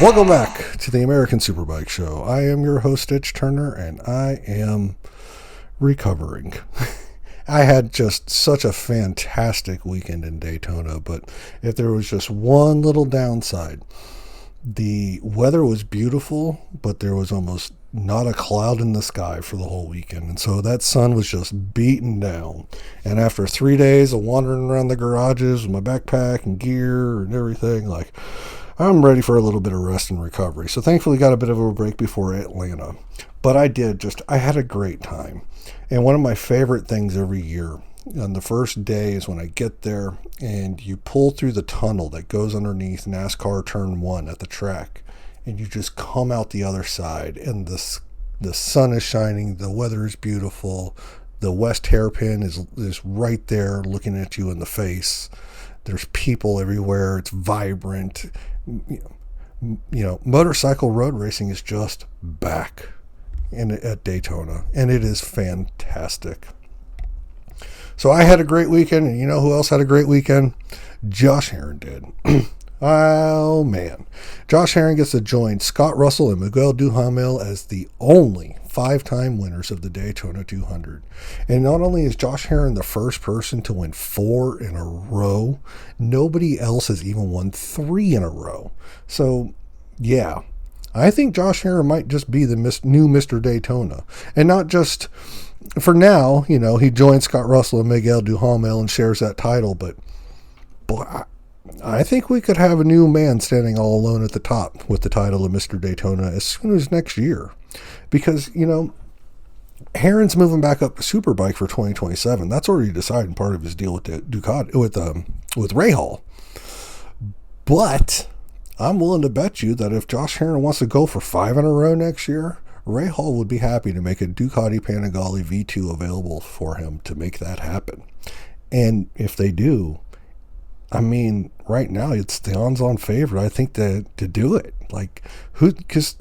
Welcome back to the American Superbike Show. I am your host, Stitch Turner, and I am recovering. I had just such a fantastic weekend in Daytona, but if there was just one little downside, the weather was beautiful, but there was almost not a cloud in the sky for the whole weekend. And so that sun was just beaten down. And after 3 days of wandering around the garages with my backpack and gear and everything, I'm ready for a little bit of rest and recovery. So thankfully got a bit of a break before Atlanta. But I had a great time. And one of my favorite things every year on the first day is when I get there and you pull through the tunnel that goes underneath NASCAR Turn 1 at the track. And you just come out the other side and the sun is shining, the weather is beautiful, the west hairpin is right there looking at you in the face. There's people everywhere, it's vibrant. Motorcycle road racing is just back at Daytona, and it is fantastic. So I had a great weekend, and you know who else had a great weekend? Josh Herrin did. Oh man, Josh Herrin gets to join Scott Russell and Miguel Duhamel as the only 5-time winners of the Daytona 200. And not only is Josh Herrin the first person to win 4 in a row, nobody else has even won 3 in a row. So yeah, I think Josh Herrin might just be the new Mr. Daytona. And not just for now, he joins Scott Russell and Miguel Duhamel and shares that title, but I think we could have a new man standing all alone at the top with the title of Mr. Daytona as soon as next year. Because, Herrin's moving back up to Superbike for 2027. That's already decided, part of his deal with Ducati, with Rahal. But I'm willing to bet you that if Josh Herrin wants to go for 5 in a row next year, Rahal would be happy to make a Ducati Panigale V2 available for him to make that happen. And if they do, right now it's the odds-on favorite, I think, to do it. Because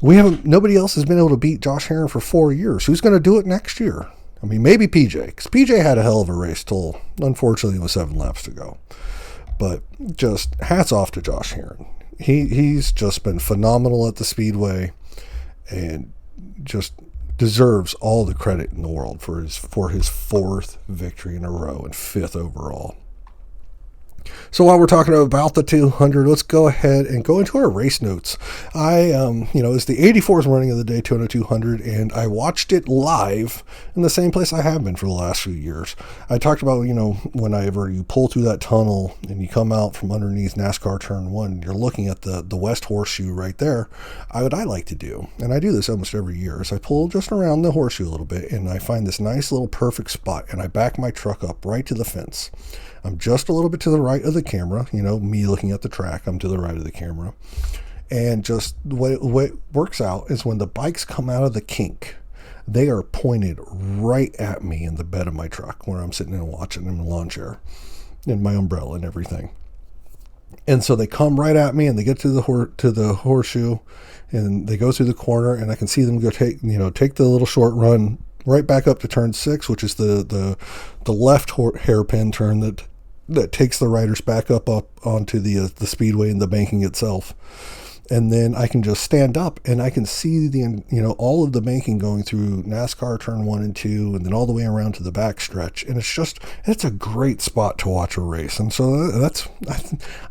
nobody else has been able to beat Josh Herrin for 4 years. Who's going to do it next year? Maybe PJ, because PJ had a hell of a race till, unfortunately, with 7 laps to go. But just hats off to Josh Herrin. He's just been phenomenal at the Speedway and just deserves all the credit in the world for his 4th victory in a row and 5th overall. So while we're talking about the 200, let's go ahead and go into our race notes. It's the 84th running of the Daytona 200, and I watched it live in the same place I have been for the last few years. I talked about, whenever you pull through that tunnel and you come out from underneath NASCAR Turn 1, you're looking at the West Horseshoe right there. What I like to do, and I do this almost every year, is I pull just around the horseshoe a little bit, and I find this nice little perfect spot, and I back my truck up right to the fence. I'm just a little bit to the right of the camera, me looking at the track, I'm to the right of the camera. And just the way it works out is when the bikes come out of the kink, they are pointed right at me in the bed of my truck where I'm sitting and watching in the lawn chair and my umbrella and everything. And so they come right at me and they get to the horseshoe and they go through the corner and I can see them go take the little short run right back up to turn 6, which is the left hairpin turn that takes the riders back up onto the speedway and the banking itself. And then I can just stand up and I can see all of the banking going through NASCAR Turn 1 and 2 and then all the way around to the back stretch. And it's a great spot to watch a race. And so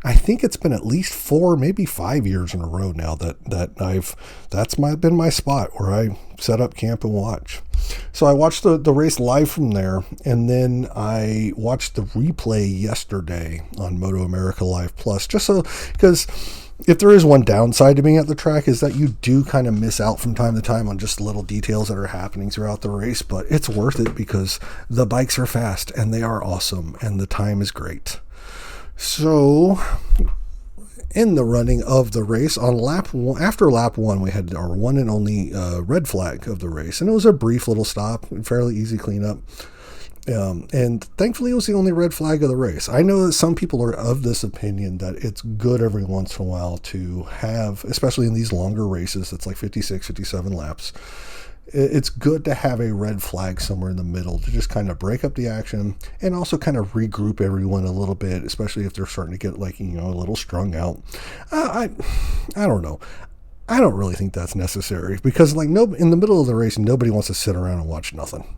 I think it's been at least 4, maybe 5 years in a row now that's been my spot where I set up camp and watch. So I watched the race live from there, and then I watched the replay yesterday on Moto America Live Plus, just so, because if there is one downside to being at the track is that you do kind of miss out from time to time on just little details that are happening throughout the race, but it's worth it because the bikes are fast and they are awesome and the time is great. So in the running of the race after lap 1, we had our one and only red flag of the race, and it was a brief little stop, fairly easy cleanup. And thankfully it was the only red flag of the race. I know that some people are of this opinion that it's good every once in a while to have, especially in these longer races, it's like 56, 57 laps, it's good to have a red flag somewhere in the middle to just kind of break up the action and also kind of regroup everyone a little bit, especially if they're starting to get like, a little strung out. I don't know. I don't really think that's necessary because like no, in the middle of the race, nobody wants to sit around and watch nothing.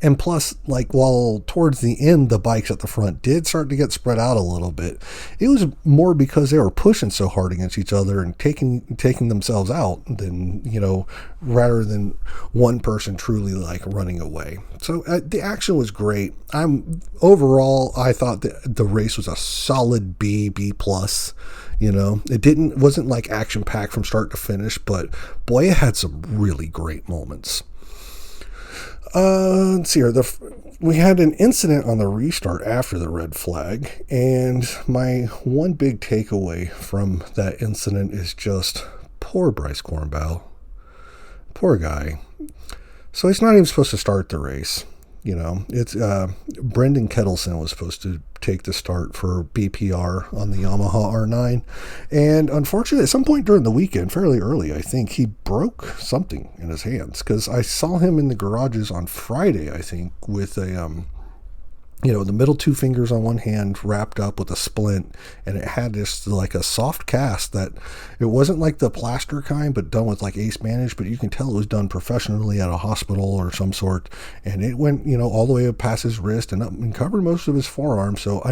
And plus, like, while towards the end, the bikes at the front did start to get spread out a little bit, it was more because they were pushing so hard against each other and taking themselves out than, rather than one person truly, like, running away. So the action was great. Overall, I thought that the race was a solid B+. It wasn't, like, action-packed from start to finish, but, boy, it had some really great moments. Let's see here. We had an incident on the restart after the red flag, and my one big takeaway from that incident is just poor Bryce Cornbell. Poor guy. So he's not even supposed to start the race. It's Brendan Kettleson was supposed to take the start for BPR on the Yamaha R9, and unfortunately at some point during the weekend, fairly early, I think he broke something in his hands, because I saw him in the garages on Friday, I think, with a the middle two fingers on one hand wrapped up with a splint, and it had this like a soft cast that it wasn't like the plaster kind, but done with like ace bandage, but you can tell it was done professionally at a hospital or some sort, and it went all the way up past his wrist and up and covered most of his forearm. So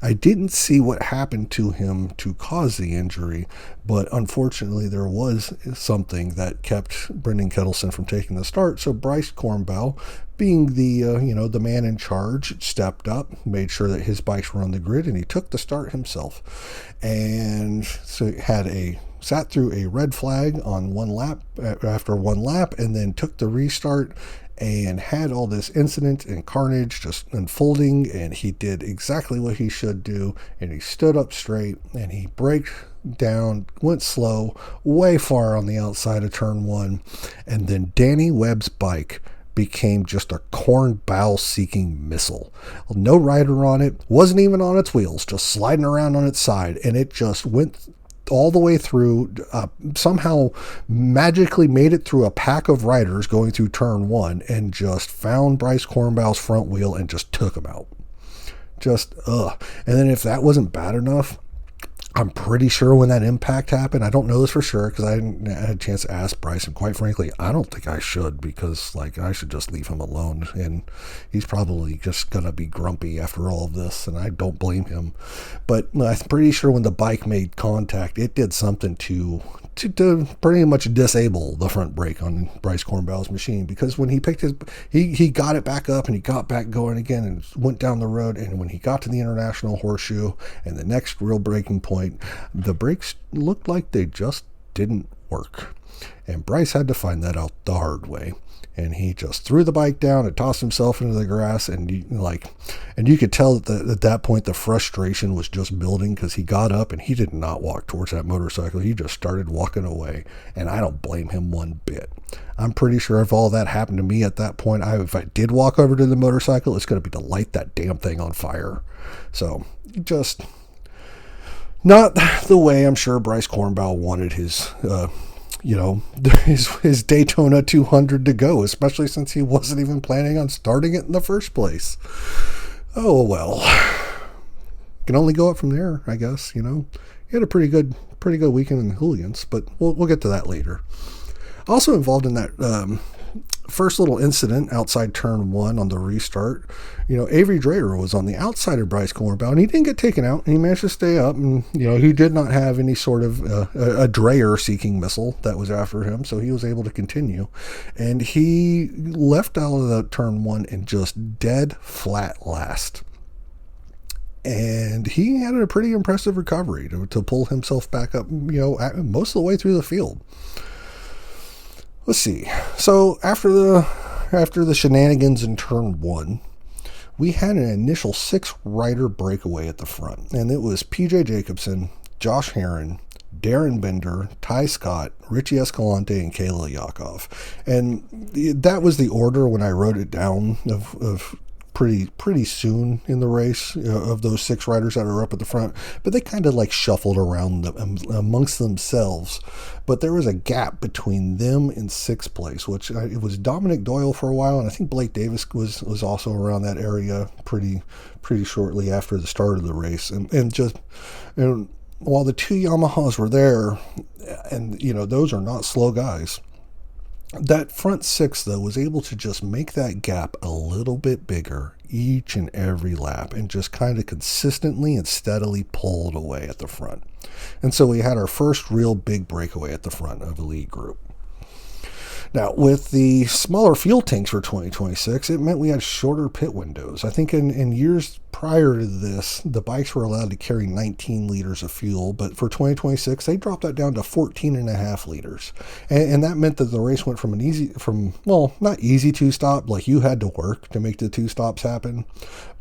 I didn't see what happened to him to cause the injury, but unfortunately there was something that kept Brendan Kettleson from taking the start. So Bryce Cornbell, being the the man in charge, stepped up, made sure that his bikes were on the grid, and he took the start himself. And so sat through a red flag on after one lap, and then took the restart and had all this incident and carnage just unfolding, and he did exactly what he should do, and he stood up straight, and he braked down, went slow, way far on the outside of turn one, and then Danny Webb's bike became just a corn bow seeking missile. No rider on it, wasn't even on its wheels, just sliding around on its side, and it just went all the way through, somehow magically made it through a pack of riders going through turn one, and just found Bryce Cornbell's front wheel and just took him out. And then if that wasn't bad enough, I'm pretty sure when that impact happened, I don't know this for sure because I hadn't had a chance to ask Bryce, and quite frankly, I don't think I should, because I should just leave him alone, and he's probably just going to be grumpy after all of this, and I don't blame him. But I'm pretty sure when the bike made contact, it did something to pretty much disable the front brake on Bryce Cornbell's machine, because when he picked he got it back up and he got back going again and went down the road, and when he got to the International Horseshoe and the next real braking point, the brakes looked like they just didn't work, and Bryce had to find that out the hard way. And he just threw the bike down and tossed himself into the grass, and you could tell that at that point the frustration was just building, because he got up and he did not walk towards that motorcycle. He just started walking away, and I don't blame him one bit. I'm pretty sure if all that happened to me at that point, if I did walk over to the motorcycle, it's going to be to light that damn thing on fire. So just not the way I'm sure Bryce Cornbell wanted his his Daytona 200 to go, especially since he wasn't even planning on starting it in the first place. Oh well, can only go up from there, I guess. He had a pretty good weekend in the Hooligans, but we'll get to that later. Also involved in that first little incident outside turn one on the restart, Avery Dreyer was on the outside of Bryce Cornbell, and he didn't get taken out, and he managed to stay up, and he did not have any sort of a Dreyer seeking missile that was after him, so he was able to continue, and he left out of the turn one and just dead flat last. And he had a pretty impressive recovery to pull himself back up, most of the way through the field. Let's see. So after the shenanigans in turn one, we had an initial 6-rider breakaway at the front, and it was PJ Jacobson, Josh Herrin, Darren Bender, Ty Scott, Richie Escalante, and Kayla Yakov. And that was the order when I wrote it down of pretty soon in the race, of those 6 riders that are up at the front, but they kind of like shuffled around them, amongst themselves. But there was a gap between them and 6th place, which it was Dominic Doyle for a while, and I think Blake Davis was also around that area pretty shortly after the start of the race, and while the 2 Yamahas were there, and those are not slow guys. That front 6, though, was able to just make that gap a little bit bigger each and every lap and just kind of consistently and steadily pulled away at the front. And so we had our first real big breakaway at the front of the lead group. Now, with the smaller fuel tanks for 2026, it meant we had shorter pit windows. I think in years prior to this, the bikes were allowed to carry 19 liters of fuel, but for 2026, they dropped that down to 14.5 liters. And that meant that the race went from not easy 2-stop, like you had to work to make the 2 stops happen,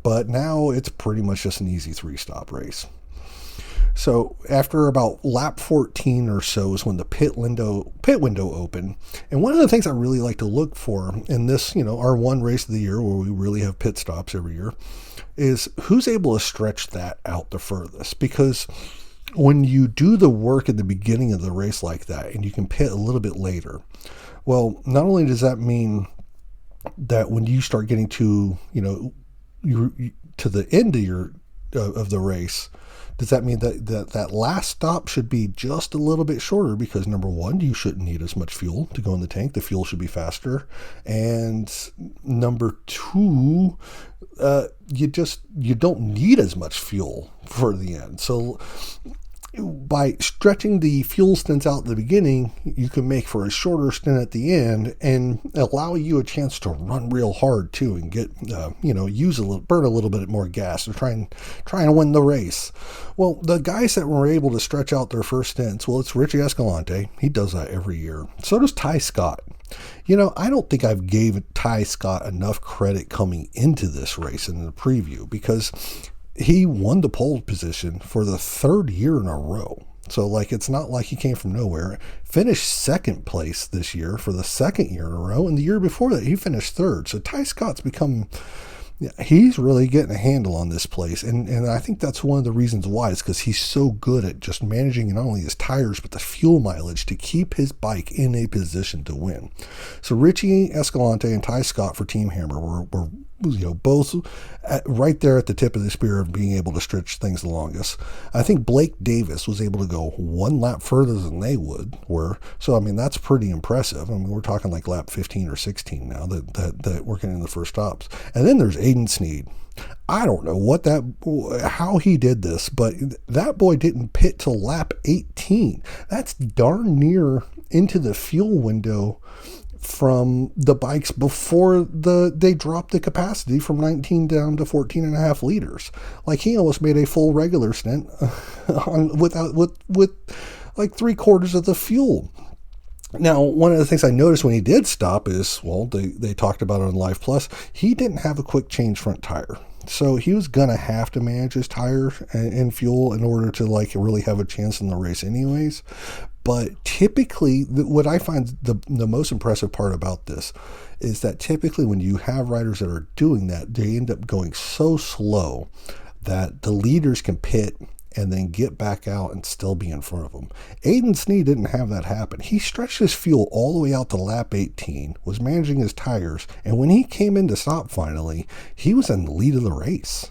but now it's pretty much just an easy 3-stop race. So after about lap 14 or so is when the pit window opened. And one of the things I really like to look for in this, our one race of the year where we really have pit stops every year, is who's able to stretch that out the furthest. Because when you do the work at the beginning of the race like that and you can pit a little bit later, well, not only does that mean that when you start getting to, to the end of the race, does that mean that last stop should be just a little bit shorter? Because number one, you shouldn't need as much fuel to go in the tank. The fuel should be faster. And number two, you don't need as much fuel for the end. So by stretching the fuel stints out at the beginning, you can make for a shorter stint at the end and allow you a chance to run real hard too and get, burn a little bit more gas or trying to win the race. Well, the guys that were able to stretch out their first stints, well, it's Richie Escalante. He does that every year. So does Ty Scott. I don't think I've gave Ty Scott enough credit coming into this race in the preview, because he won the pole position for the 3rd year in a row. So, it's not like he came from nowhere. Finished 2nd place this year for the 2nd year in a row. And the year before that, he finished 3rd. So, Ty Scott's he's really getting a handle on this place. And I think that's one of the reasons why. It's because he's so good at just managing not only his tires, but the fuel mileage to keep his bike in a position to win. So, Richie Escalante and Ty Scott for Team Hammer were both right there at the tip of the spear of being able to stretch things the longest. I think Blake Davis was able to go 1 lap further than they were. So, that's pretty impressive. We're talking like lap 15 or 16 now that we're getting the first stops. And then there's Aiden Sneed. I don't know how he did this, but that boy didn't pit till lap 18. That's darn near into the fuel window from the bikes before they dropped the capacity from 19 down to 14.5 liters. He almost made a full regular stint with 3/4 of the fuel. Now, one of the things I noticed when he did stop is, they talked about it on Live Plus, he didn't have a quick change front tire. So he was going to have to manage his tire and fuel in order to really have a chance in the race anyways. But typically, what I find the most impressive part about this is that typically when you have riders that are doing that, they end up going so slow that the leaders can pit and then get back out and still be in front of them. Aiden Sneed didn't have that happen. He stretched his fuel all the way out to lap 18, was managing his tires, and when he came in to stop finally, he was in the lead of the race.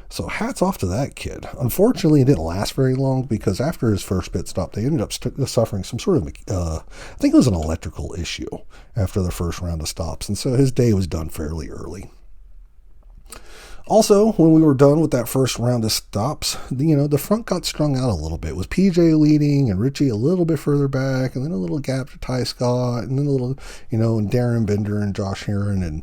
So hats off to that kid. Unfortunately, it didn't last very long, because after his first pit stop, they ended up suffering some sort of, I think it was an electrical issue after the first round of stops. And so his day was done fairly early. Also, when we were done with that first round of stops, the front got strung out a little bit, with PJ leading and Richie a little bit further back, and then a little gap to Ty Scott, and then a little, and Darren Bender and Josh Herrin. And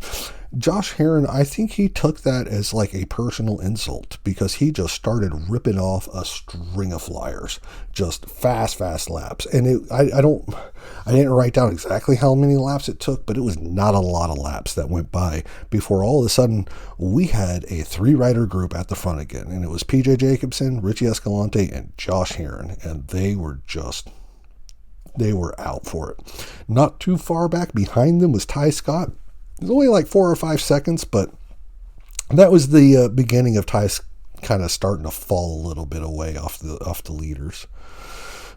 Josh Herrin, I think he took that as a personal insult, because he just started ripping off a string of flyers, just fast laps. And I didn't write down exactly how many laps it took, but it was not a lot of laps that went by before all of a sudden we had a 3-rider group at the front again. And it was PJ Jacobson, Richie Escalante, and Josh Herrin. And they were out for it. Not too far back behind them was Ty Scott. It was only 4 or 5 seconds, but that was the beginning of Ty's kind of starting to fall a little bit away off the leaders.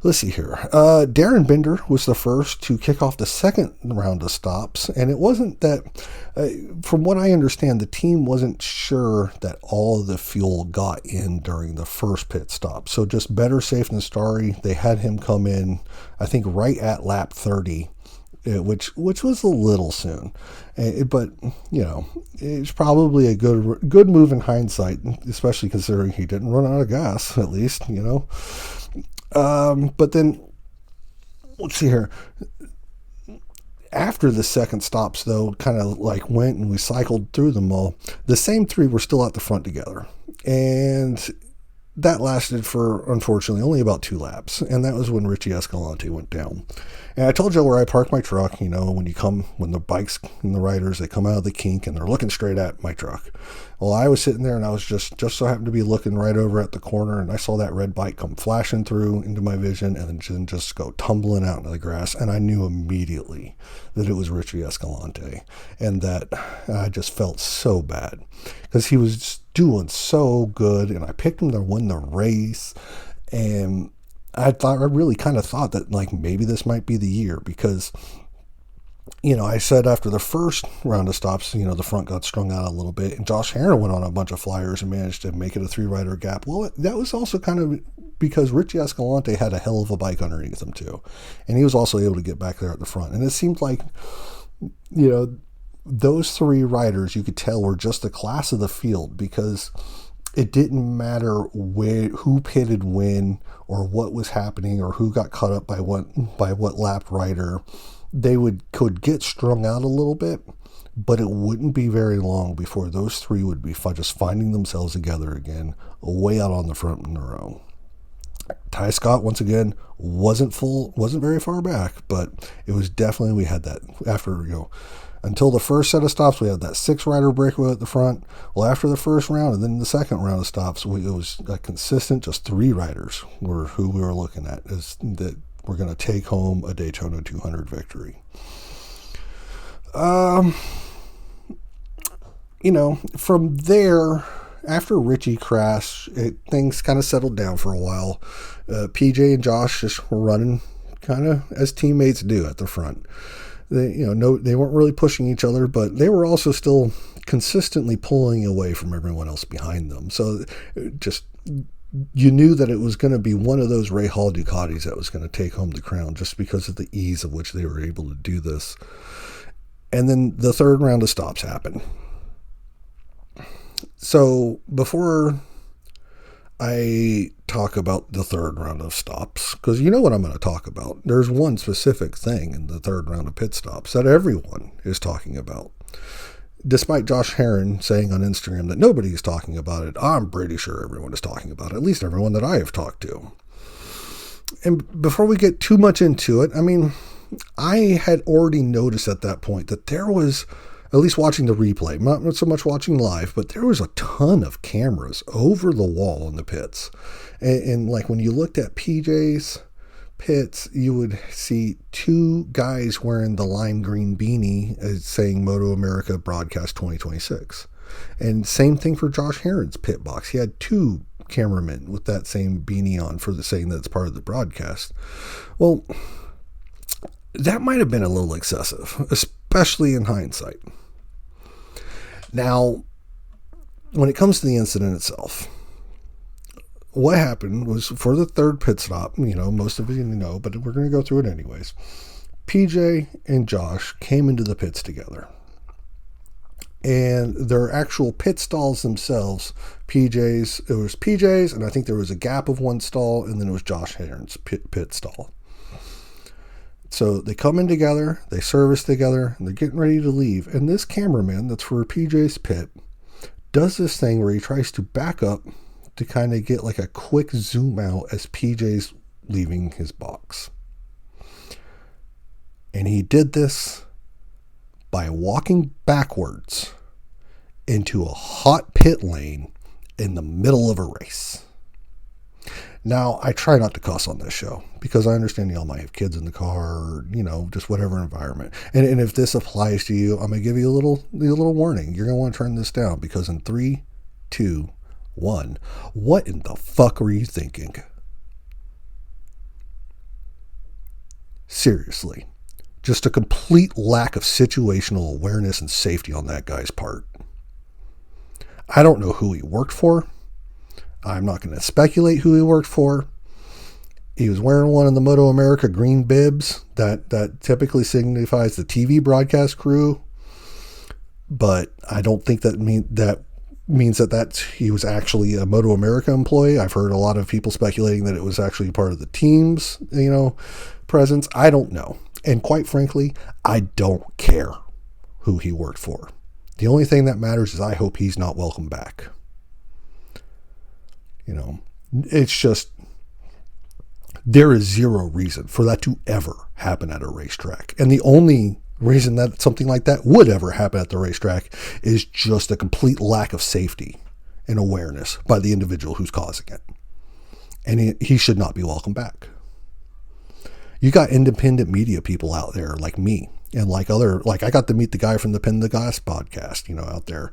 Let's see here. Darren Bender was the first to kick off the second round of stops, and it wasn't that, from what I understand, the team wasn't sure that all of the fuel got in during the first pit stop. So just better safe than sorry. They had him come in, I think, right at lap 30, which was a little soon. But, it's probably a good move in hindsight, especially considering he didn't run out of gas, at least, But then, let's see here. After the second stops, though, kind of like went and we cycled through them all, the same three were still at the front together. And that lasted for, unfortunately, only about 2 laps. And that was when Richie Escalante went down. And I told you where I parked my truck, when the bikes and the riders, they come out of the kink and they're looking straight at my truck. Well, I was sitting there and I was just so happened to be looking right over at the corner, and I saw that red bike come flashing through into my vision and then just go tumbling out into the grass. And I knew immediately that it was Richie Escalante, and that I just felt so bad because he was doing so good, and I picked him to win the race. And I really kind of thought that maybe this might be the year, because I said after the first round of stops, the front got strung out a little bit, and Josh Herrin went on a bunch of flyers and managed to make it a 3-rider gap. Well, that was also kind of because Richie Escalante had a hell of a bike underneath him too, and he was also able to get back there at the front. And it seemed like, those 3 riders, you could tell, were just the class of the field, because it didn't matter who pitted when or what was happening or who got caught up by what lap rider. They could get strung out a little bit, but it wouldn't be very long before those 3 would be just finding themselves together again, way out on the front in their own. Ty Scott, once again, wasn't very far back, but it was definitely, we had that after, until the first set of stops, we had that 6-rider breakaway at the front. Well, after the first round and then the second round of stops, it was a consistent, just 3 riders were who we were looking at as that we're going to take home a Daytona 200 victory. From there, after Richie crashed, things kind of settled down for a while. PJ and Josh just were running kind of as teammates do at the front. They weren't really pushing each other, but they were also still consistently pulling away from everyone else behind them. So you knew that it was going to be one of those Ray Hall Ducatis that was going to take home the crown, just because of the ease of which they were able to do this. And then the third round of stops happened. So before I talk about the third round of stops, because you know what I'm going to talk about, there's one specific thing in the third round of pit stops that everyone is talking about. Despite Josh Herrin saying on Instagram that nobody's talking about it, I'm pretty sure everyone is talking about it, at least everyone that I have talked to. And before we get too much into it, I had already noticed at that point that there was, at least watching the replay, not so much watching live, but there was a ton of cameras over the wall in the pits. And when you looked at PJ's pits, you would see 2 guys wearing the lime green beanie saying Moto America Broadcast 2026. And same thing for Josh Herrin's pit box. He had 2 cameramen with that same beanie on for saying that it's part of the broadcast. Well, that might have been a little excessive, especially in hindsight. Now, when it comes to the incident itself, what happened was, for the third pit stop, most of you know, but we're going to go through it anyways. PJ and Josh came into the pits together. And their actual pit stalls themselves, it was PJ's, and I think there was a gap of 1 stall, and then it was Josh Herrin's pit stall. So they come in together, they service together, and they're getting ready to leave. And this cameraman that's for PJ's pit does this thing where he tries to back up to kind of get a quick zoom out as PJ's leaving his box. And he did this by walking backwards into a hot pit lane in the middle of a race. Now, I try not to cuss on this show because I understand y'all might have kids in the car or, just whatever environment. And if this applies to you, I'm going to give you a little warning. You're going to want to turn this down because in 3, 2, 1, what in the fuck were you thinking? Seriously. Just a complete lack of situational awareness and safety on that guy's part. I don't know who he worked for. I'm not going to speculate who he worked for. He was wearing one of the Moto America green bibs that typically signifies the TV broadcast crew. But I don't think that means that he was actually a Moto America employee. I've heard a lot of people speculating that it was actually part of the team's, presence. I don't know. And quite frankly, I don't care who he worked for. The only thing that matters is I hope he's not welcome back. It's just, there is zero reason for that to ever happen at a racetrack. And the only reason that something like that would ever happen at the racetrack is just a complete lack of safety and awareness by the individual who's causing it. And he should not be welcome back. You got independent media people out there like me and like I got to meet the guy from the Pin the Gas podcast, out there.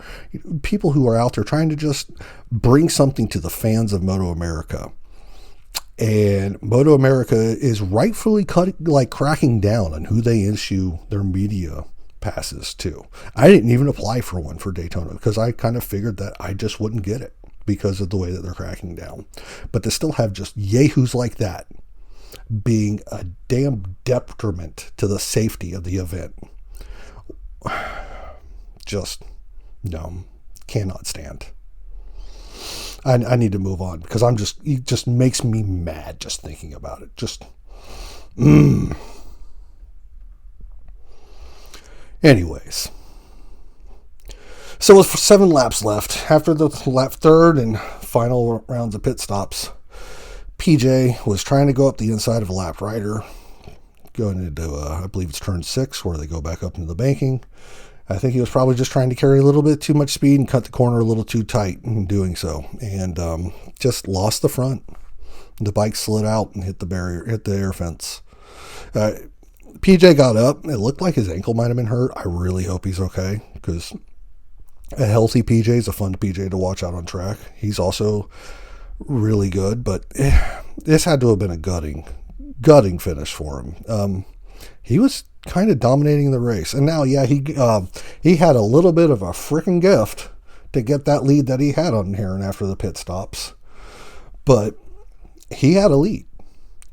People who are out there trying to just bring something to the fans of Moto America. And Moto America is rightfully cracking down on who they issue their media passes to. I didn't even apply for one for Daytona because I kind of figured that I just wouldn't get it because of the way that they're cracking down. But to still have just yahoos like that being a damn detriment to the safety of the event. Just, no, cannot stand. I need to move on because it just makes me mad just thinking about it. Anyways. So with 7 laps left, after the third and final rounds of pit stops, PJ was trying to go up the inside of a lapped rider, going into, I believe it's turn 6, where they go back up into the banking. I think he was probably just trying to carry a little bit too much speed and cut the corner a little too tight in doing so, and just lost the front. The bike slid out and hit the air fence. PJ got up. It looked like his ankle might have been hurt. I really hope he's okay, because a healthy PJ is a fun PJ to watch out on track. He's also really good, but this had to have been a gutting finish for him. He was kind of dominating the race, and now, yeah, he had a little bit of a freaking gift to get that lead that he had on Herrin after the pit stops, but he had a lead.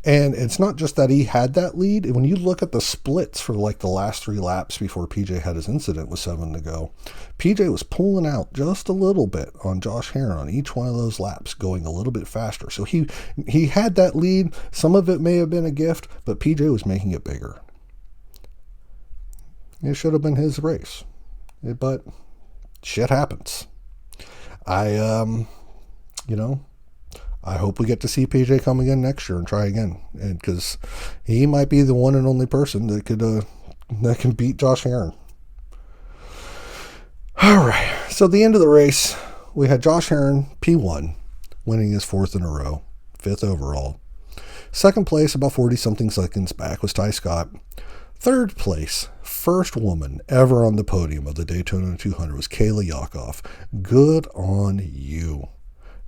And it's not just that he had that lead. When you look at the splits for like the last 3 laps before PJ had his incident with 7 to go, PJ was pulling out just a little bit on Josh Herrin on each one of those laps, going a little bit faster. So he had that lead. Some of it may have been a gift, but PJ was making it bigger. It should have been his race, but shit happens. I hope we get to see PJ come again next year and try again, and because he might be the one and only person that can beat Josh Herrin. All right, so the end of the race, we had Josh Herrin, P1, winning his 4th in a row, 5th overall. Second place, about 40-something seconds back, was Ty Scott. Third place, first woman ever on the podium of the Daytona 200 was Kayla Yakoff. Good on you.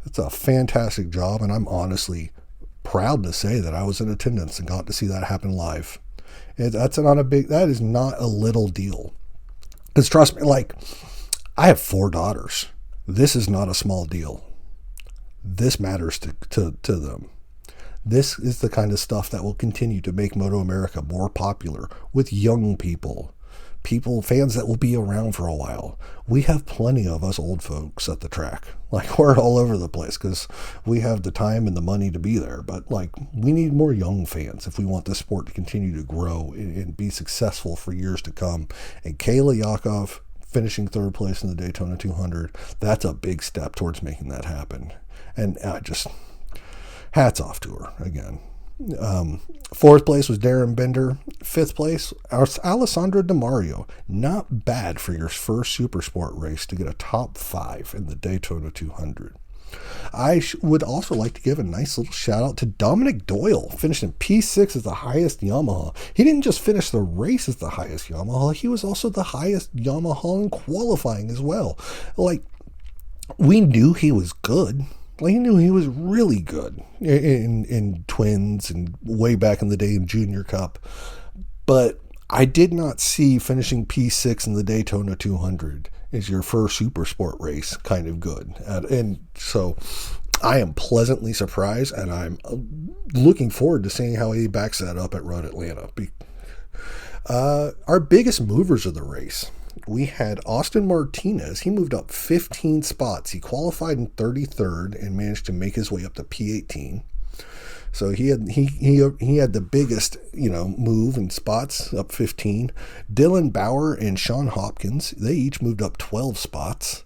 It's a fantastic job, and I'm honestly proud to say that I was in attendance and got to see that happen live. That is not a little deal. Because trust me, I have 4 daughters. This is not a small deal. This matters to them. This is the kind of stuff that will continue to make Moto America more popular with young people, fans that will be around for a while. We have plenty of us old folks at the track. We're all over the place because we have the time and the money to be there. But we need more young fans if we want this sport to continue to grow and be successful for years to come. And Kayla Yakoff finishing 3rd place in the Daytona 200, that's a big step towards making that happen. And hats off to her again. 4th place was Darren Bender. 5th place, Alessandro DeMario. Not bad for your first Supersport race to get a top 5 in the Daytona 200. Would also like to give a nice little shout out to Dominic Doyle, finishing P6 as the highest Yamaha. He didn't just finish the race as the highest Yamaha, he was also the highest Yamaha in qualifying as well. Like, we knew he was good. Like, he knew he was really good in twins and way back in the day in Junior Cup. But I did not see finishing P6 in the Daytona 200 as your first super sport race kind of good. And so I am pleasantly surprised, and I'm looking forward to seeing how he backs that up at Road Atlanta. Our biggest movers of the race, we had Austin Martinez. He moved up 15 spots. He qualified in 33rd and managed to make his way up to P18. So he had the biggest, move in spots, up 15. Dylan Bauer and Sean Hopkins, they each moved up 12 spots.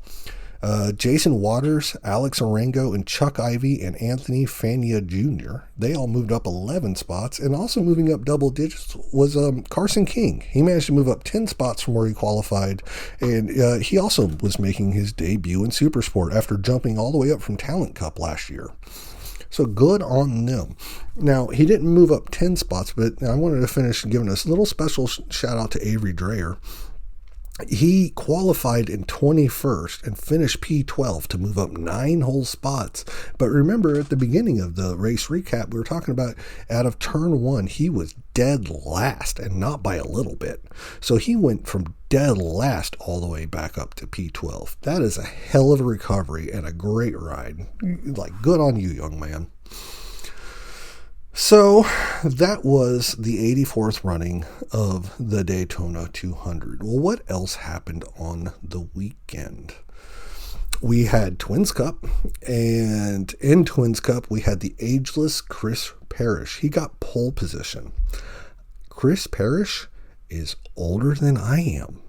Jason Waters, Alex Arango, and Chuck Ivey and Anthony Fania Jr., they all moved up 11 spots. And also moving up double digits was Carson King. He managed to move up 10 spots from where he qualified. And he also was making his debut in Supersport after jumping all the way up from Talent Cup last year. So good on them. Now, he didn't move up 10 spots, but I wanted to finish giving a little special shout out to Avery Dreyer. He qualified in 21st and finished P12 to move up 9 whole spots. But remember, at the beginning of the race recap, we were talking about out of turn 1, he was dead last, and not by a little bit. So he went from dead last all the way back up to P12. That is a hell of a recovery and a great ride. Like, good on you, young man. So that was the 84th running of the Daytona 200. Well, what else happened on the weekend? We had Twins Cup, and in Twins Cup, we had the ageless Chris Parrish. He got pole position. Chris Parrish is older than I am.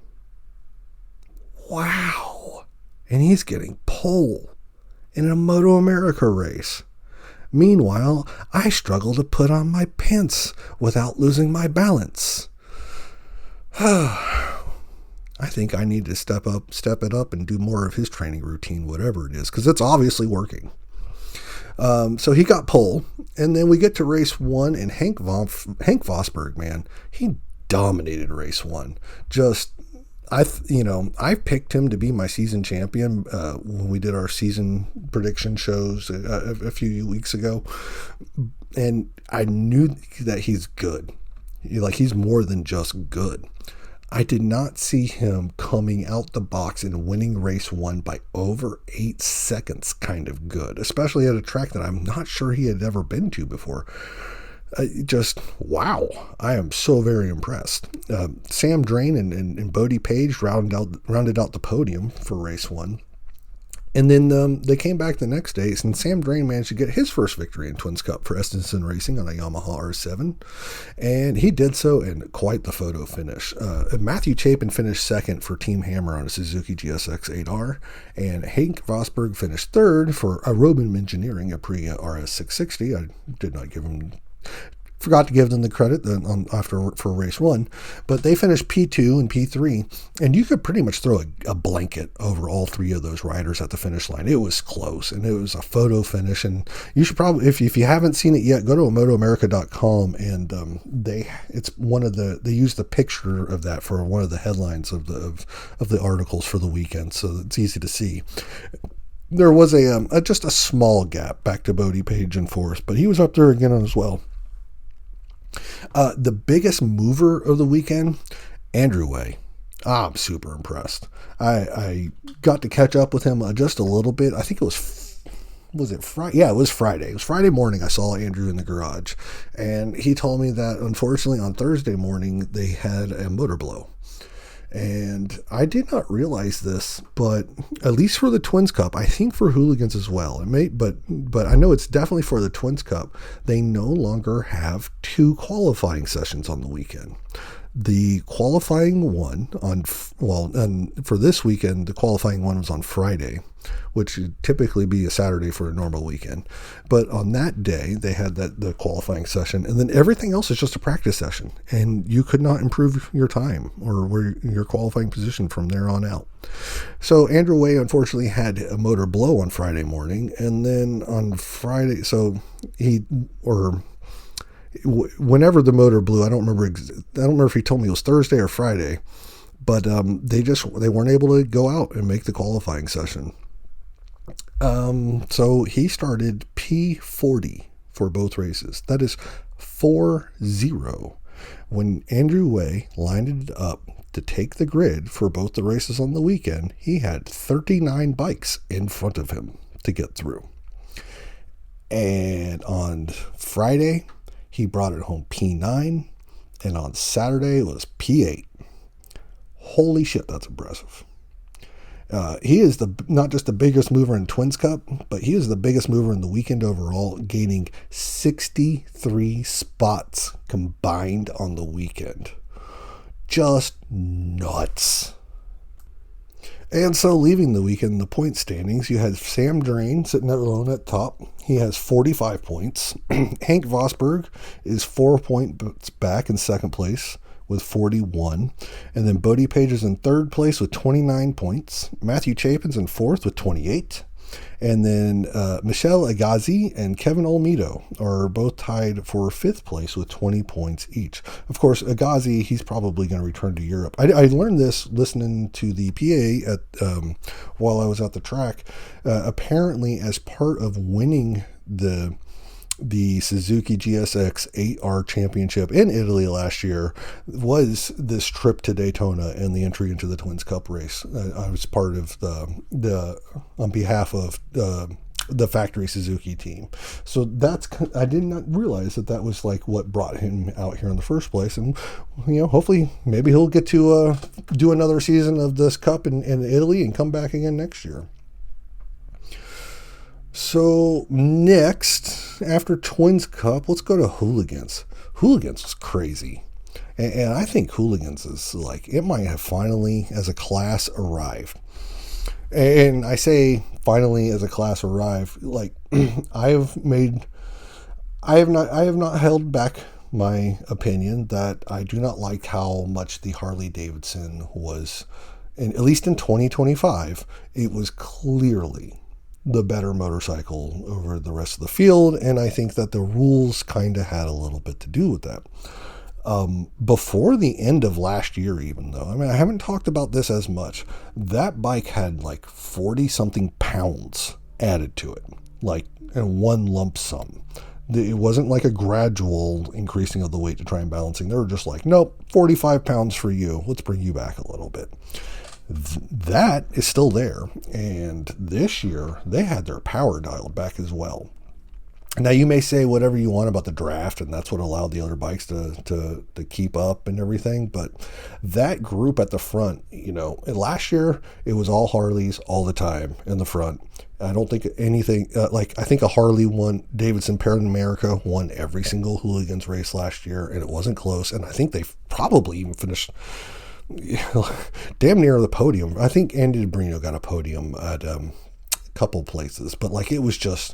Wow. And he's getting pole in a Moto America race. Meanwhile, I struggle to put on my pants without losing my balance. I think I need to step it up and do more of his training routine, whatever it is, because it's obviously working. So he got pole, and then we get to race 1, and Hank Vosberg, man, he dominated race 1. I picked him to be my season champion when we did our season prediction shows a few weeks ago, and I knew that he's good. He's more than just good. I did not see him coming out the box and winning race 1 by over 8 seconds kind of good, especially at a track that I'm not sure he had ever been to before. Wow. I am so very impressed. Sam Drain and Bodie Page rounded out the podium for race 1. And then they came back the next day, and Sam Drain managed to get his first victory in Twins Cup for Estenson Racing on a Yamaha R7. And he did so in quite the photo finish. Matthew Chapin finished second for Team Hammer on a Suzuki GSX 8R. And Hank Vosberg finished third for Aerobin Engineering, a Aprilia RS660. I did not forgot to give them the credit for race 1, but they finished P2 and P3, and you could pretty much throw a blanket over all 3 of those riders at the finish line. It was close, and it was a photo finish, and you should probably, if you haven't seen it yet, go to motoamerica.com, and they use the picture of that for one of the headlines of the articles for the weekend, so it's easy to see. There was just a small gap back to Bodie Page and fourth, but he was up there again as well. The biggest mover of the weekend, Andrew Way. I'm super impressed. I got to catch up with him just a little bit. I think it was it Friday? Yeah, it was Friday. It was Friday morning. I saw Andrew in the garage, and he told me that unfortunately on Thursday morning they had a motor blow. And I did not realize this, but at least for the Twins Cup, I think for Hooligans as well. It may, but I know it's definitely for the Twins Cup. They no longer have 2 qualifying sessions on the weekend. The qualifying one and for this weekend, the qualifying one was on Friday, which would typically be a Saturday for a normal weekend. But on that day, they had the qualifying session, and then everything else is just a practice session, and you could not improve your time or your qualifying position from there on out. So Andrew Way unfortunately had a motor blow on Friday morning, and then on Friday, whenever the motor blew, I don't remember if he told me it was Thursday or Friday, but they weren't able to go out and make the qualifying session. So he started P40 for both races. That is 4-0. When Andrew Way lined it up to take the grid for both the races on the weekend, he had 39 bikes in front of him to get through. And on Friday, he brought it home P9, and on Saturday it was P8. Holy shit, that's impressive. He is not just the biggest mover in Twins Cup, but he is the biggest mover in the weekend overall, gaining 63 spots combined on the weekend. Just nuts. And so leaving the weekend in the point standings, you had Sam Drain sitting alone at top. He has 45 points. Hank Vosberg is 4 points back in second place with 41. And then Bodie Page is in third place with 29 points. Matthew Chapin's in fourth with 28. And then Michelle Agazi and Kevin Olmedo are both tied for fifth place with 20 points each. Of course, Agazi, he's probably going to return to Europe. I learned this listening to the PA while I was at the track. Apparently, as part of winning the Suzuki GSX 8R Championship in Italy last year was this trip to Daytona and the entry into the Twins Cup race. I was part of on behalf of the factory Suzuki team. So I did not realize that was like what brought him out here in the first place. And, hopefully maybe he'll get to do another season of this cup in Italy and come back again next year. So next, after Twins Cup, let's go to Hooligans. Hooligans was crazy. And I think Hooligans is like, it might have finally, as a class, arrived. And I say finally as a class arrived, like I have not held back my opinion that I do not like how much the Harley Davidson was, and at least in 2025, it was clearly the better motorcycle over the rest of the field, and I think that the rules kind of had a little bit to do with that. Before the end of last year, even though, I haven't talked about this as much, that bike had like 40 something pounds added to it, like in one lump sum. It wasn't like a gradual increasing of the weight to try and balancing. They were just like, nope, 45 pounds for you. Let's bring you back a little bit. That is still there, and this year they had their power dialed back as well. Now you may say whatever you want about the draft, and that's what allowed the other bikes to keep up and everything, but that group at the front, last year it was all Harleys all the time in the front. I don't think anything I think a Harley won. Davidson Pan America won every single Hooligans race last year, and it wasn't close, and I think they probably even finished damn near the podium. I think Andy DeBrino got a podium at a couple places, but it was just,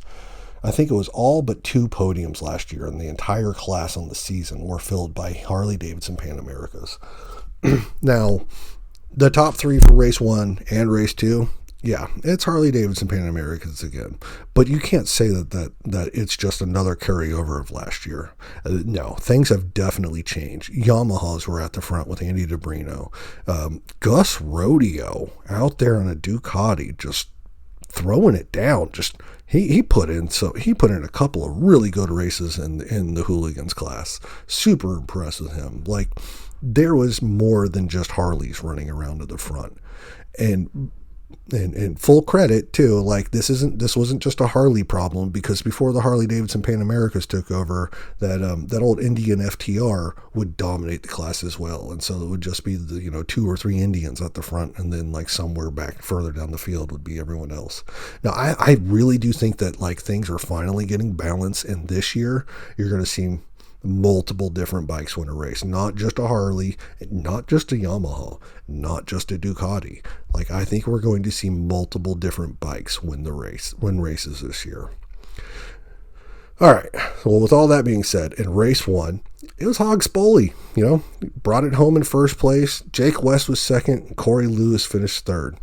I think it was all but 2 podiums last year, and the entire class on the season were filled by Harley Davidson Pan Americas. Now, the top 3 for race 1 and race 2, yeah, it's Harley Davidson Pan Americans again. But you can't say that it's just another carryover of last year. No, things have definitely changed. Yamahas were at the front with Andy DeBrino. Gus Rodeo out there on a Ducati, just throwing it down. Just he put in a couple of really good races in the Hooligans class. Super impressed with him. There was more than just Harleys running around at the front. And full credit too, this wasn't just a Harley problem, because before the Harley Davidson Pan Americas took over, that old Indian FTR would dominate the class as well, and so it would just be the 2 or 3 Indians at the front, and then somewhere back further down the field would be everyone else. Now I really do think that things are finally getting balanced, and this year you're going to see multiple different bikes win a race, not just a Harley, not just a Yamaha, not just a Ducati. Like, I think we're going to see multiple different bikes win races this year. All right. Well, with all that being said, in race 1, it was Hog Spoley. Brought it home in first place. Jake West was second. Corey Lewis finished third.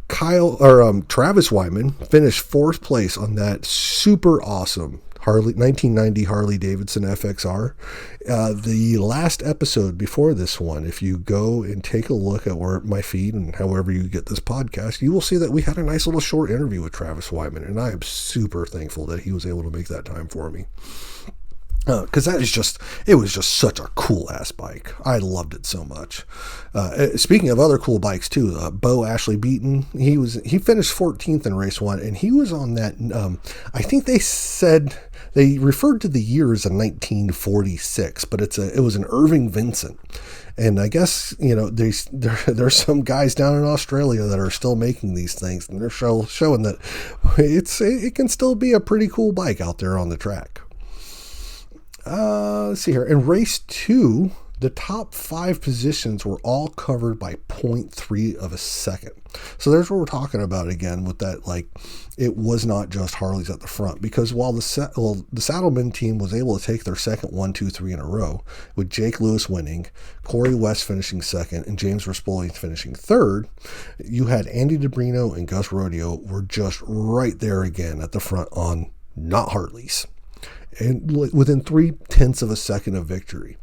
Travis Wyman finished fourth place on that super awesome 1990 Harley Davidson FXR. The last episode before this one, if you go and take a look at my feed and however you get this podcast, you will see that we had a nice little short interview with Travis Wyman, and I am super thankful that he was able to make that time for me. Because it was just such a cool ass bike. I loved it so much. Speaking of other cool bikes too, Bo Ashley Beaton, he finished 14th in race 1, and he was on that. I think they referred to the year as a 1946, but it was an Irving Vincent. And I guess, there's some guys down in Australia that are still making these things, and they're showing that it can still be a pretty cool bike out there on the track. Let's see here. In race 2, the top 5 positions were all covered by 0.3 of a second. So there's what we're talking about again with that, like, it was not just Harleys at the front, because while the Saddlemen team was able to take their second 1, 2, 3 in a row, with Jake Lewis winning, Corey West finishing second, and James Rispoli finishing third, you had Andy DeBrino and Gus Rodeo were just right there again at the front on not Harleys. And within 0.3 of a second of victory.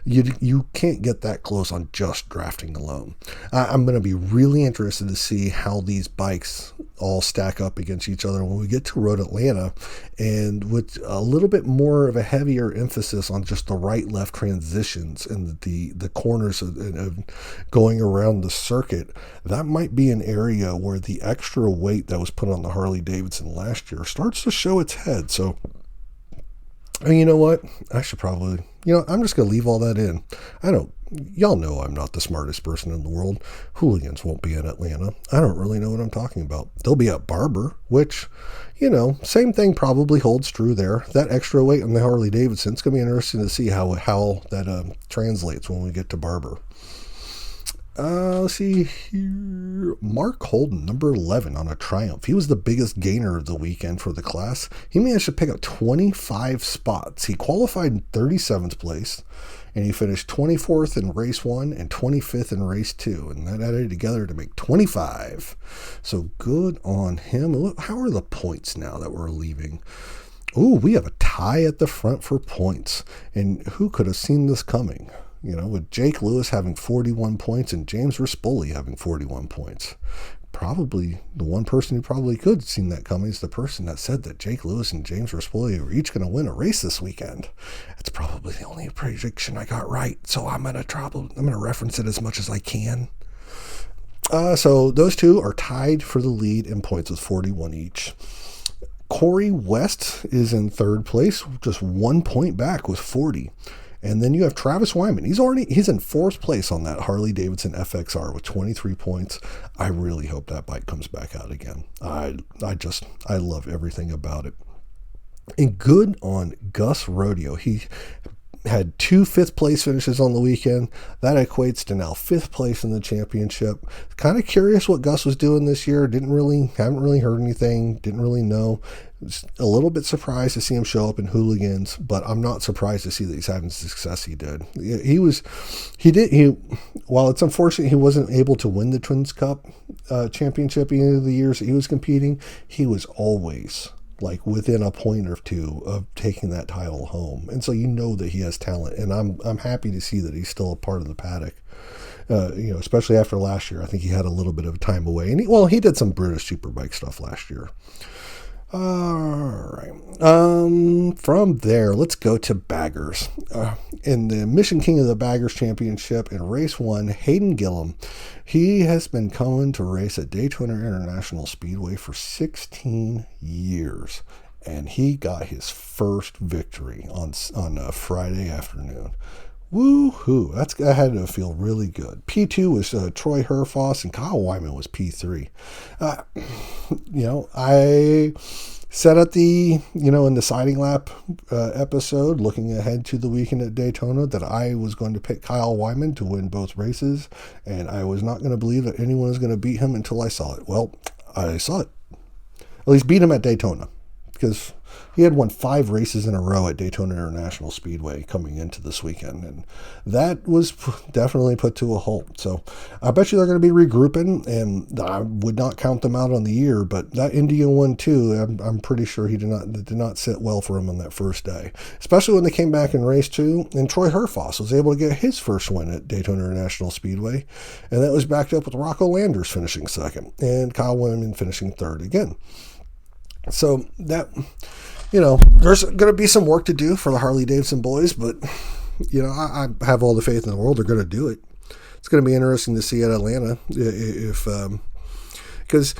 You can't get that close on just drafting alone. I'm going to be really interested to see how these bikes all stack up against each other when we get to Road Atlanta, and with a little bit more of a heavier emphasis on just the right-left transitions and the corners of going around the circuit. That might be an area where the extra weight that was put on the Harley-Davidson last year starts to show its head. So, and you know what? I should probably, I'm just going to leave all that in. Y'all know I'm not the smartest person in the world. Hooligans won't be in Atlanta. I don't really know what I'm talking about. They'll be at Barber, which, same thing probably holds true there. That extra weight on the Harley Davidson, it's going to be interesting to see how that translates when we get to Barber. Let's see here. Mark Holden, number 11 on a Triumph. He was the biggest gainer of the weekend for the class. He managed to pick up 25 spots. He qualified in 37th place, and he finished 24th in race 1 and 25th in race 2, and that added together to make 25. So good on him. Look, how are the points now that we're leaving? Ooh, we have a tie at the front for points, and who could have seen this coming? With Jake Lewis having 41 points and James Rispoli having 41 points. Probably the one person who probably could have seen that coming is the person that said that Jake Lewis and James Rispoli were each going to win a race this weekend. That's probably the only prediction I got right, so I'm going to reference it as much as I can. So those two are tied for the lead in points with 41 each. Corey West is in third place, just 1 point back with 40. And then you have Travis Wyman. He's in fourth place on that Harley Davidson FXR with 23 points. I really hope that bike comes back out again. I love everything about it. And good on Gus Rodeo. He had 2 fifth place finishes on the weekend. That equates to now 5th place in the championship. Kind of curious what Gus was doing this year. Haven't really heard anything. Didn't really know. Was a little bit surprised to see him show up in Hooligans, but I'm not surprised to see that he's having the success he did. While it's unfortunate he wasn't able to win the Twins Cup championship any of the years that he was competing, he was always like within a point or two of taking that title home. And so that he has talent, and I'm happy to see that he's still a part of the paddock. Especially after last year. I think he had a little bit of time away, and he did some British Superbike stuff last year. All right. From there, let's go to baggers. In the Mission King of the Baggers Championship in race 1, Hayden Gillum, he has been coming to race at Daytona International Speedway for 16 years, and he got his first victory on Friday afternoon. Woohoo! That had to feel really good. P2 was Troy Herfoss, and Kyle Wyman was P3. I Said at the, in the signing lap episode, looking ahead to the weekend at Daytona, that I was going to pick Kyle Wyman to win both races, and I was not going to believe that anyone was going to beat him until I saw it. Well, I saw it. At least beat him at Daytona, because he had won 5 races in a row at Daytona International Speedway coming into this weekend, and that was definitely put to a halt. So I bet you they're going to be regrouping, and I would not count them out on the year, but that Indian one too, I'm pretty sure did not sit well for him on that first day, especially when they came back in race 2, and Troy Herfoss was able to get his first win at Daytona International Speedway, and that was backed up with Rocco Landers finishing second, and Kyle Wyman finishing third again. So that, there's going to be some work to do for the Harley-Davidson boys, but, I have all the faith in the world they're going to do it. It's going to be interesting to see at Atlanta because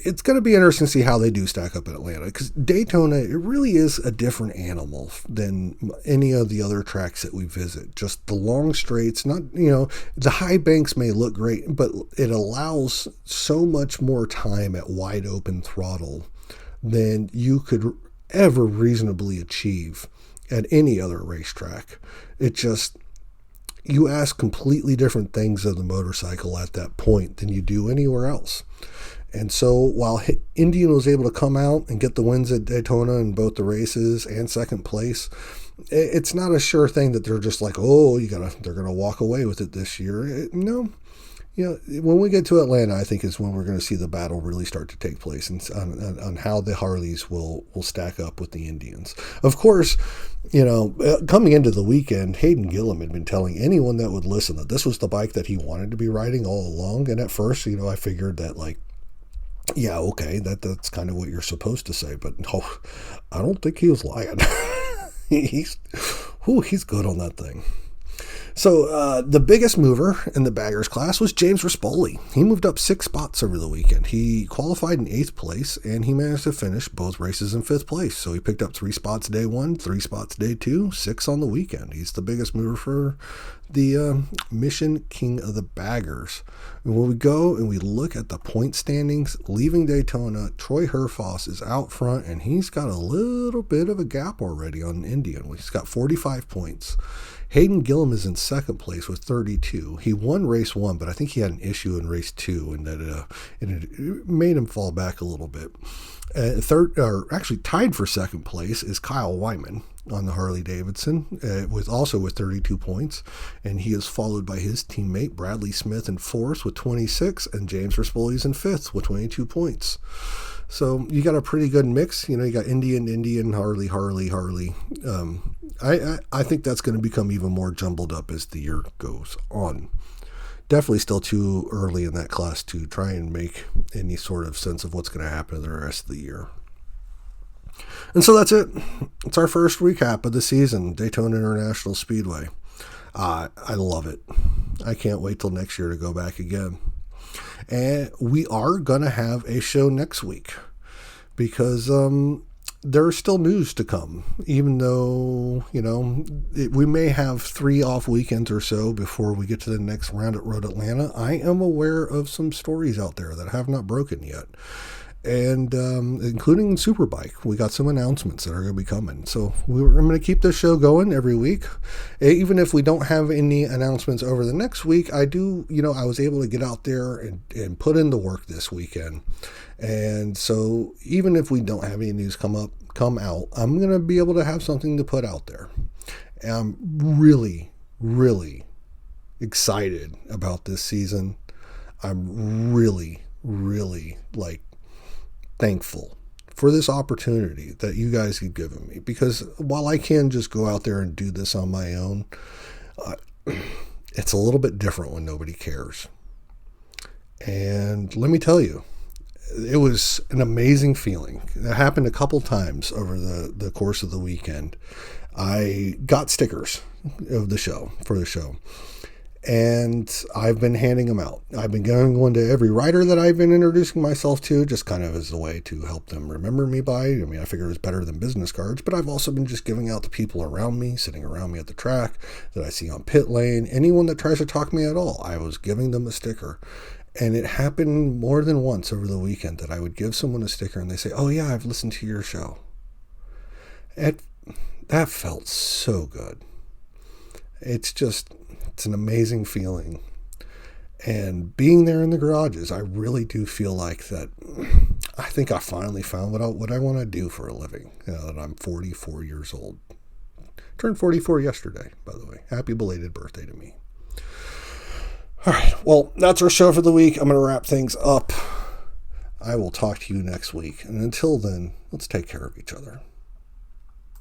it's going to be interesting to see how they do stack up in Atlanta, because Daytona, it really is a different animal than any of the other tracks that we visit. Just the long straights, the high banks may look great, but it allows so much more time at wide open throttle than you could ever reasonably achieve at any other racetrack. It just, you ask completely different things of the motorcycle at that point than you do anywhere else. And so while Indian was able to come out and get the wins at Daytona in both the races and second place, it's not a sure thing that they're just like, they're going to walk away with it this year. No. When we get to Atlanta, I think is when we're going to see the battle really start to take place on how the Harleys will stack up with the Indians. Of course, coming into the weekend, Hayden Gillum had been telling anyone that would listen that this was the bike that he wanted to be riding all along. And at first, I figured that, like, yeah, okay, that's kind of what you're supposed to say, but no, I don't think he was lying. He's good on that thing. So the biggest mover in the baggers class was James Rispoli. He moved up 6 spots over the weekend. He qualified in 8th place, and he managed to finish both races in 5th place. So he picked up 3 spots day 1, 3 spots day 2, 6 on the weekend. He's the biggest mover for the Mission King of the Baggers. And when we go and we look at the point standings, leaving Daytona, Troy Herfoss is out front, and he's got a little bit of a gap already on Indian. He's got 45 points. Hayden Gillum is in 2nd place with 32. He won race 1, but I think he had an issue in race 2, and that it made him fall back a little bit. Tied for 2nd place is Kyle Wyman on the Harley-Davidson, with 32 points, and he is followed by his teammate Bradley Smith in 4th with 26, and James Rispoli's in 5th with 22 points. So you got a pretty good mix. You got Indian, Harley. I think that's going to become even more jumbled up as the year goes on. Definitely still too early in that class to try and make any sort of sense of what's going to happen the rest of the year. And so that's it. It's our first recap of the season, Daytona International Speedway. I love it. I can't wait till next year to go back again. And we are going to have a show next week because there's still news to come, even though, we may have 3 off weekends or so before we get to the next round at Road Atlanta. I am aware of some stories out there that have not broken yet. And including Superbike, we got some announcements that are going to be coming. So I'm going to keep this show going every week. Even if we don't have any announcements over the next week, I do, I was able to get out there and put in the work this weekend. And so even if we don't have any news come out, I'm going to be able to have something to put out there. And I'm really, really excited about this season. I'm really, really thankful for this opportunity that you guys have given me, because while I can just go out there and do this on my own, it's a little bit different when nobody cares. And let me tell you, it was an amazing feeling. It happened a couple times over the course of the weekend. I got stickers for the show. And I've been handing them out. I've been going one to every rider that I've been introducing myself to, just kind of as a way to help them remember me by. I mean, I figure it's better than business cards, but I've also been just giving out to people around me, sitting around me at the track, that I see on pit lane. Anyone that tries to talk to me at all, I was giving them a sticker. And it happened more than once over the weekend that I would give someone a sticker and they say, oh yeah, I've listened to your show. That felt so good. It's an amazing feeling. And being there in the garages, I really do feel like that. I think I finally found what I want to do for a living. Now that I'm 44 years old. Turned 44 yesterday, by the way. Happy belated birthday to me. All right. Well, that's our show for the week. I'm going to wrap things up. I will talk to you next week. And until then, let's take care of each other.